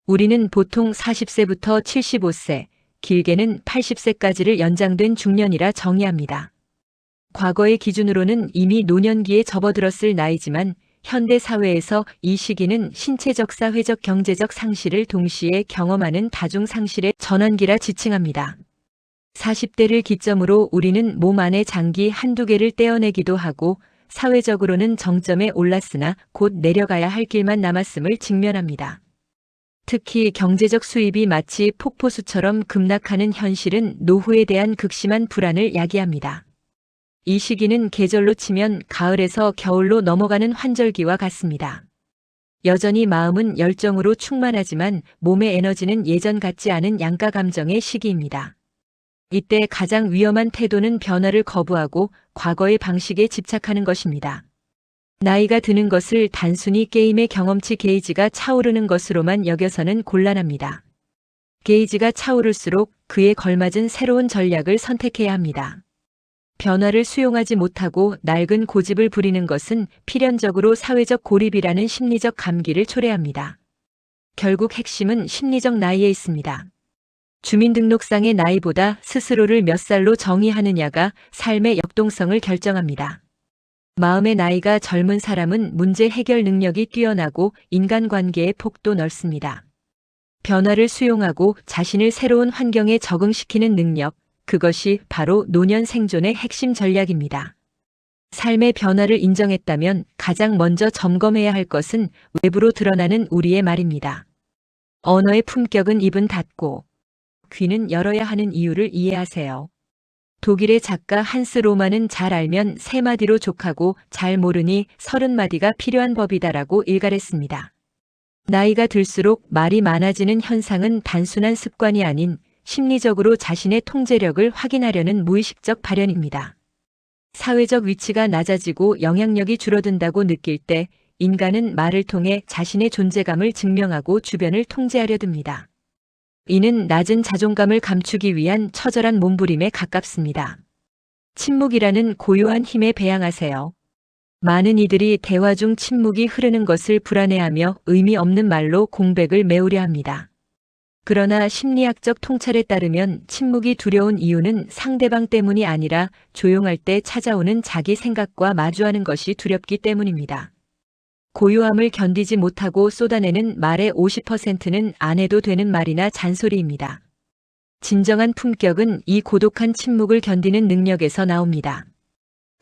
우리는 보통 40세부터 75세, 길게는 80세까지를 연장된 중년이라 정의합니다. 과거의 기준으로는 이미 노년기에 접어들었을 나이지만 현대 사회에서 이 시기는 신체적 사회적 경제적 상실을 동시에 경험하는 다중 상실의 전환기라 지칭합니다. 40대를 기점으로 우리는 몸 안의 장기 한두 개를 떼어내기도 하고 사회적으로는 정점에 올랐으나 곧 내려가야 할 길만 남았음을 직면합니다. 특히 경제적 수입이 마치 폭포수처럼 급락하는 현실은 노후에 대한 극심한 불안을 야기합니다. 이 시기는 계절로 치면 가을에서 겨울로 넘어가는 환절기와 같습니다. 여전히 마음은 열정으로 충만하지만 몸의 에너지는 예전 같지 않은 양가 감정의 시기입니다. 이때 가장 위험한 태도는 변화를 거부하고 과거의 방식에 집착하는 것입니다. 나이가 드는 것을 단순히 게임의 경험치 게이지가 차오르는 것으로만 여겨서는 곤란합니다. 게이지가 차오를수록 그에 걸맞은 새로운 전략을 선택해야 합니다. 변화를 수용하지 못하고 낡은 고집을 부리는 것은 필연적으로 사회적 고립이라는 심리적 감기를 초래합니다. 결국 핵심은 심리적 나이에 있습니다. 주민등록상의 나이보다 스스로를 몇 살로 정의하느냐가 삶의 역동성을 결정합니다. 마음의 나이가 젊은 사람은 문제 해결 능력이 뛰어나고 인간관계의 폭도 넓습니다. 변화를 수용하고 자신을 새로운 환경에 적응시키는 능력, 그것이 바로 노년 생존의 핵심 전략입니다. 삶의 변화를 인정했다면 가장 먼저 점검해야 할 것은 외부로 드러나는 우리의 말입니다. 언어의 품격은 입은 닫고 귀는 열어야 하는 이유를 이해하세요. 독일의 작가 한스 로만은 잘 알면 3마디로 족하고 잘 모르니 30마디가 필요한 법이다라고 일갈했습니다. 나이가 들수록 말이 많아지는 현상은 단순한 습관이 아닌 심리적으로 자신의 통제력을 확인하려는 무의식적 발현입니다. 사회적 위치가 낮아지고 영향력이 줄어든다고 느낄 때 인간은 말을 통해 자신의 존재감을 증명하고 주변을 통제하려 듭니다. 이는 낮은 자존감을 감추기 위한 처절한 몸부림에 가깝습니다. 침묵이라는 고요한 힘에 배양하세요. 많은 이들이 대화 중 침묵이 흐르는 것을 불안해하며 의미 없는 말로 공백을 메우려 합니다. 그러나 심리학적 통찰에 따르면 침묵이 두려운 이유는 상대방 때문이 아니라 조용할 때 찾아오는 자기 생각과 마주하는 것이 두렵기 때문입니다. 고요함을 견디지 못하고 쏟아내는 말의 50%는 안 해도 되는 말이나 잔소리입니다. 진정한 품격은 이 고독한 침묵을 견디는 능력에서 나옵니다.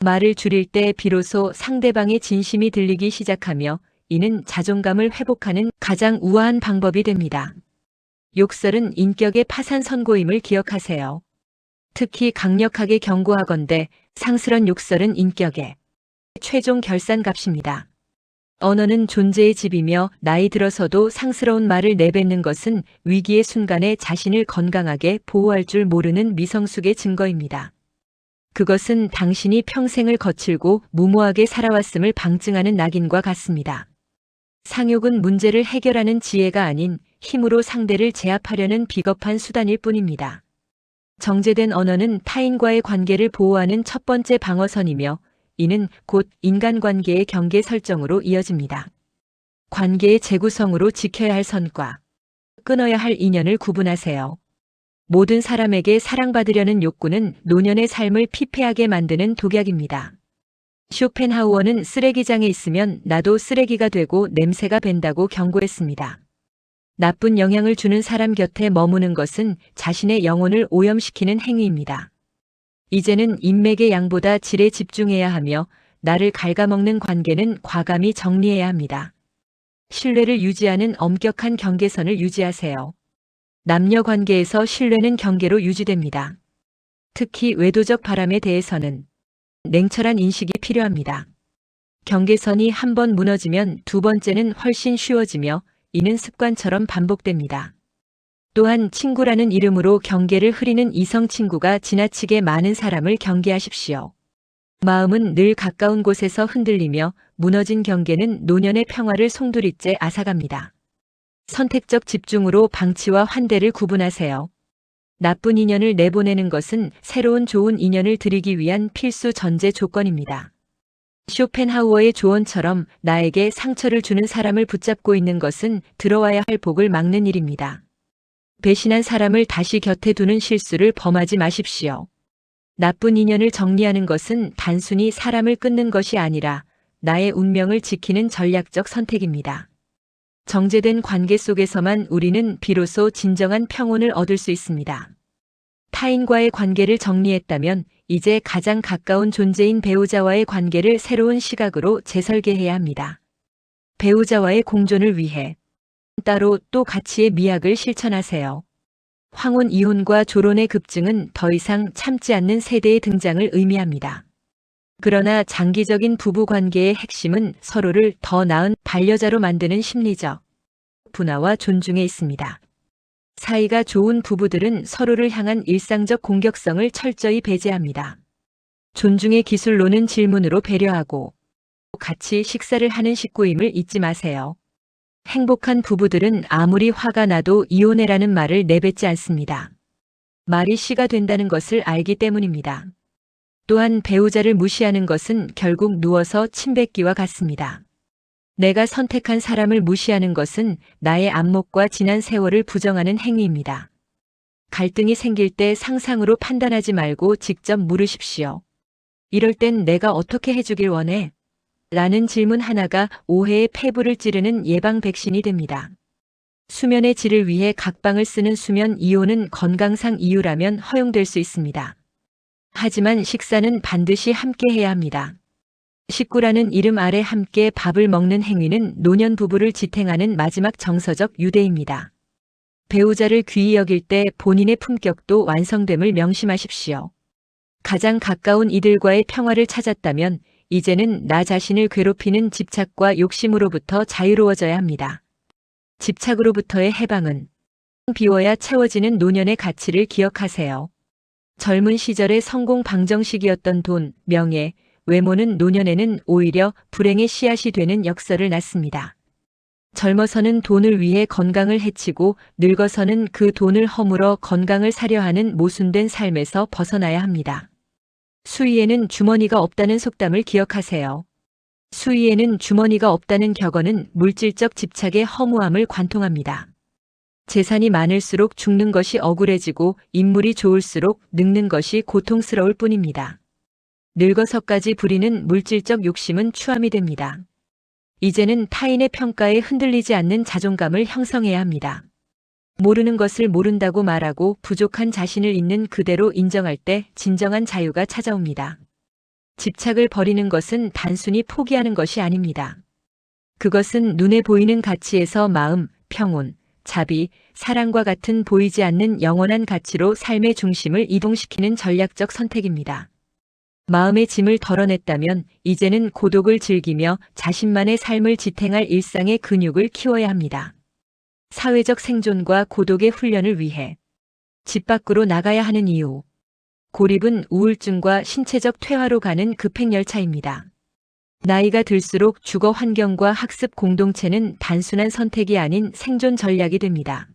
말을 줄일 때 비로소 상대방의 진심이 들리기 시작하며 이는 자존감을 회복하는 가장 우아한 방법이 됩니다. 욕설은 인격의 파산 선고임을 기억하세요. 특히 강력하게 경고하건대 상스런 욕설은 인격의 최종 결산값입니다. 언어는 존재의 집이며 나이 들어서도 상스러운 말을 내뱉는 것은 위기의 순간에 자신을 건강하게 보호할 줄 모르는 미성숙의 증거입니다. 그것은 당신이 평생을 거칠고 무모하게 살아왔음을 방증하는 낙인과 같습니다. 상욕은 문제를 해결하는 지혜가 아닌 힘으로 상대를 제압하려는 비겁한 수단일 뿐입니다. 정제된 언어는 타인과의 관계를 보호하는 첫 번째 방어선이며 이는 곧 인간관계의 경계 설정으로 이어집니다. 관계의 재구성으로 지켜야 할 선과 끊어야 할 인연을 구분하세요. 모든 사람에게 사랑받으려는 욕구는 노년의 삶을 피폐하게 만드는 독약입니다. 쇼펜하우어는 쓰레기장에 있으면 나도 쓰레기가 되고 냄새가 밴다고 경고했습니다. 나쁜 영향을 주는 사람 곁에 머무는 것은 자신의 영혼을 오염시키는 행위입니다. 이제는 인맥의 양보다 질에 집중해야 하며 나를 갉아먹는 관계는 과감히 정리해야 합니다. 신뢰를 유지하는 엄격한 경계선을 유지하세요. 남녀 관계에서 신뢰는 경계로 유지됩니다. 특히 외도적 바람에 대해서는 냉철한 인식이 필요합니다. 경계선이 한 번 무너지면 두 번째는 훨씬 쉬워지며 이는 습관처럼 반복됩니다. 또한 친구라는 이름으로 경계를 흐리는 이성 친구가 지나치게 많은 사람을 경계하십시오. 마음은 늘 가까운 곳에서 흔들리며 무너진 경계는 노년의 평화를 송두리째 앗아갑니다. 선택적 집중으로 방치와 환대를 구분하세요. 나쁜 인연을 내보내는 것은 새로운 좋은 인연을 들이기 위한 필수 전제 조건입니다. 쇼펜하우어의 조언처럼 나에게 상처를 주는 사람을 붙잡고 있는 것은 들어와야 할 복을 막는 일입니다. 배신한 사람을 다시 곁에 두는 실수를 범하지 마십시오. 나쁜 인연을 정리하는 것은 단순히 사람을 끊는 것이 아니라 나의 운명을 지키는 전략적 선택입니다. 정제된 관계 속에서만 우리는 비로소 진정한 평온을 얻을 수 있습니다. 타인과의 관계를 정리했다면 이제 가장 가까운 존재인 배우자와의 관계를 새로운 시각으로 재설계해야 합니다. 배우자와의 공존을 위해 따로 또 가치의 미학을 실천하세요. 황혼 이혼과 조론의 급증은 더 이상 참지 않는 세대의 등장을 의미합니다. 그러나 장기적인 부부 관계의 핵심은 서로를 더 나은 반려자로 만드는 심리적 분화와 존중에 있습니다. 사이가 좋은 부부들은 서로를 향한 일상적 공격성을 철저히 배제합니다. 존중의 기술로는 질문으로 배려하고 같이 식사를 하는 식구임을 잊지 마세요. 행복한 부부들은 아무리 화가 나도 이혼해라는 말을 내뱉지 않습니다. 말이 씨가 된다는 것을 알기 때문입니다. 또한 배우자를 무시하는 것은 결국 누워서 침 뱉기와 같습니다. 내가 선택한 사람을 무시하는 것은 나의 안목과 지난 세월을 부정하는 행위입니다. 갈등이 생길 때 상상으로 판단하지 말고 직접 물으십시오. 이럴 땐 내가 어떻게 해주길 원해? 라는 질문 하나가 오해의 폐부를 찌르는 예방 백신이 됩니다. 수면의 질을 위해 각방을 쓰는 수면 이혼은 건강상 이유라면 허용될 수 있습니다. 하지만 식사는 반드시 함께 해야 합니다. 식구라는 이름 아래 함께 밥을 먹는 행위는 노년 부부를 지탱하는 마지막 정서적 유대입니다. 배우자를 귀히 여길 때 본인의 품격도 완성됨을 명심하십시오. 가장 가까운 이들과의 평화를 찾았다면 이제는 나 자신을 괴롭히는 집착과 욕심으로부터 자유로워져야 합니다. 집착으로부터의 해방은 비워야 채워지는 노년의 가치를 기억하세요. 젊은 시절의 성공 방정식이었던 돈, 명예, 외모는 노년에는 오히려 불행의 씨앗이 되는 역설을 낳습니다. 젊어서는 돈을 위해 건강을 해치고 늙어서는 그 돈을 허물어 건강을 사려 하는 모순된 삶에서 벗어나야 합니다. 수위에는 주머니가 없다는 속담을 기억하세요. 수위에는 주머니가 없다는 격언은 물질적 집착의 허무함을 관통합니다. 재산이 많을수록 죽는 것이 억울해지고 인물이 좋을수록 늙는 것이 고통스러울 뿐입니다. 늙어서까지 부리는 물질적 욕심은 추함이 됩니다. 이제는 타인의 평가에 흔들리지 않는 자존감을 형성해야 합니다. 모르는 것을 모른다고 말하고 부족한 자신을 있는 그대로 인정할 때 진정한 자유가 찾아옵니다. 집착을 버리는 것은 단순히 포기하는 것이 아닙니다. 그것은 눈에 보이는 가치에서 마음, 평온, 자비, 사랑과 같은 보이지 않는 영원한 가치로 삶의 중심을 이동시키는 전략적 선택입니다. 마음의 짐을 덜어냈다면 이제는 고독을 즐기며 자신만의 삶을 지탱할 일상의 근육을 키워야 합니다. 사회적 생존과 고독의 훈련을 위해 집 밖으로 나가야 하는 이유. 고립은 우울증과 신체적 퇴화로 가는 급행열차입니다. 나이가 들수록 주거 환경과 학습 공동체는 단순한 선택이 아닌 생존 전략이 됩니다.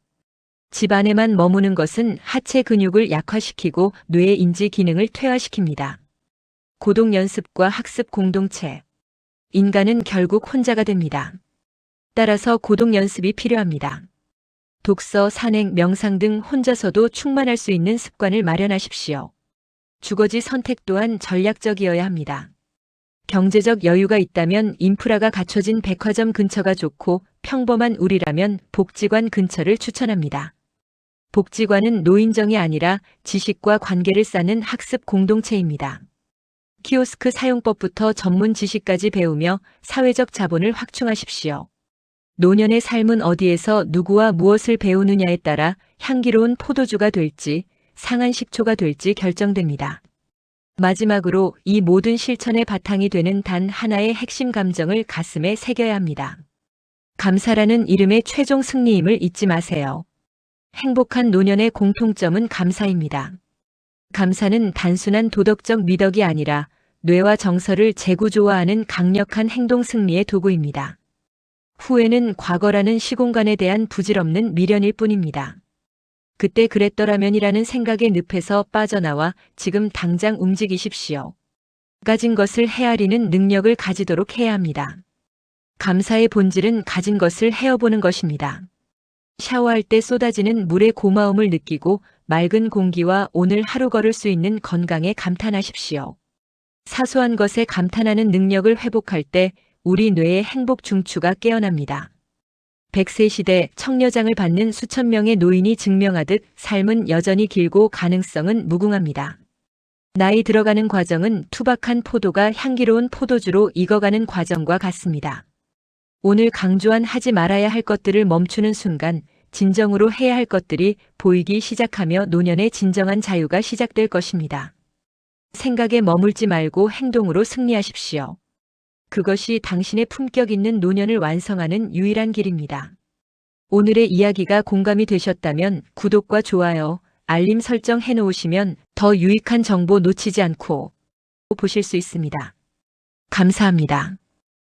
집 안에만 머무는 것은 하체 근육을 약화시키고 뇌의 인지 기능을 퇴화시킵니다. 고독 연습과 학습 공동체. 인간은 결국 혼자가 됩니다. 따라서 고독 연습이 필요합니다. 독서, 산행, 명상 등 혼자서도 충만할 수 있는 습관을 마련하십시오. 주거지 선택 또한 전략적이어야 합니다. 경제적 여유가 있다면 인프라가 갖춰진 백화점 근처가 좋고 평범한 우리라면 복지관 근처를 추천합니다. 복지관은 노인정이 아니라 지식과 관계를 쌓는 학습 공동체입니다. 키오스크 사용법부터 전문 지식까지 배우며 사회적 자본을 확충하십시오. 노년의 삶은 어디에서 누구와 무엇을 배우느냐에 따라 향기로운 포도주가 될지 상한 식초가 될지 결정됩니다. 마지막으로 이 모든 실천의 바탕이 되는 단 하나의 핵심 감정을 가슴에 새겨야 합니다. 감사라는 이름의 최종 승리임을 잊지 마세요. 행복한 노년의 공통점은 감사입니다. 감사는 단순한 도덕적 미덕이 아니라 뇌와 정서를 재구조화하는 강력한 행동 승리의 도구입니다. 후회는 과거라는 시공간에 대한 부질없는 미련일 뿐입니다. 그때 그랬더라면이라는 생각의 늪에서 빠져나와 지금 당장 움직이십시오. 가진 것을 헤아리는 능력을 가지도록 해야 합니다. 감사의 본질은 가진 것을 헤어보는 것입니다. 샤워할 때 쏟아지는 물의 고마움을 느끼고 맑은 공기와 오늘 하루 걸을 수 있는 건강에 감탄하십시오. 사소한 것에 감탄하는 능력을 회복할 때 우리 뇌의 행복 중추가 깨어납니다. 100세 시대 청려장을 받는 수천 명의 노인이 증명하듯 삶은 여전히 길고 가능성은 무궁합니다. 나이 들어가는 과정은 투박한 포도가 향기로운 포도주로 익어가는 과정과 같습니다. 오늘 강조한 하지 말아야 할 것들을 멈추는 순간 진정으로 해야 할 것들이 보이기 시작하며 노년의 진정한 자유가 시작될 것입니다. 생각에 머물지 말고 행동으로 승리하십시오. 그것이 당신의 품격 있는 노년을 완성하는 유일한 길입니다. 오늘의 이야기가 공감이 되셨다면 구독과 좋아요, 알림 설정 해놓으시면 더 유익한 정보 놓치지 않고 보실 수 있습니다. 감사합니다.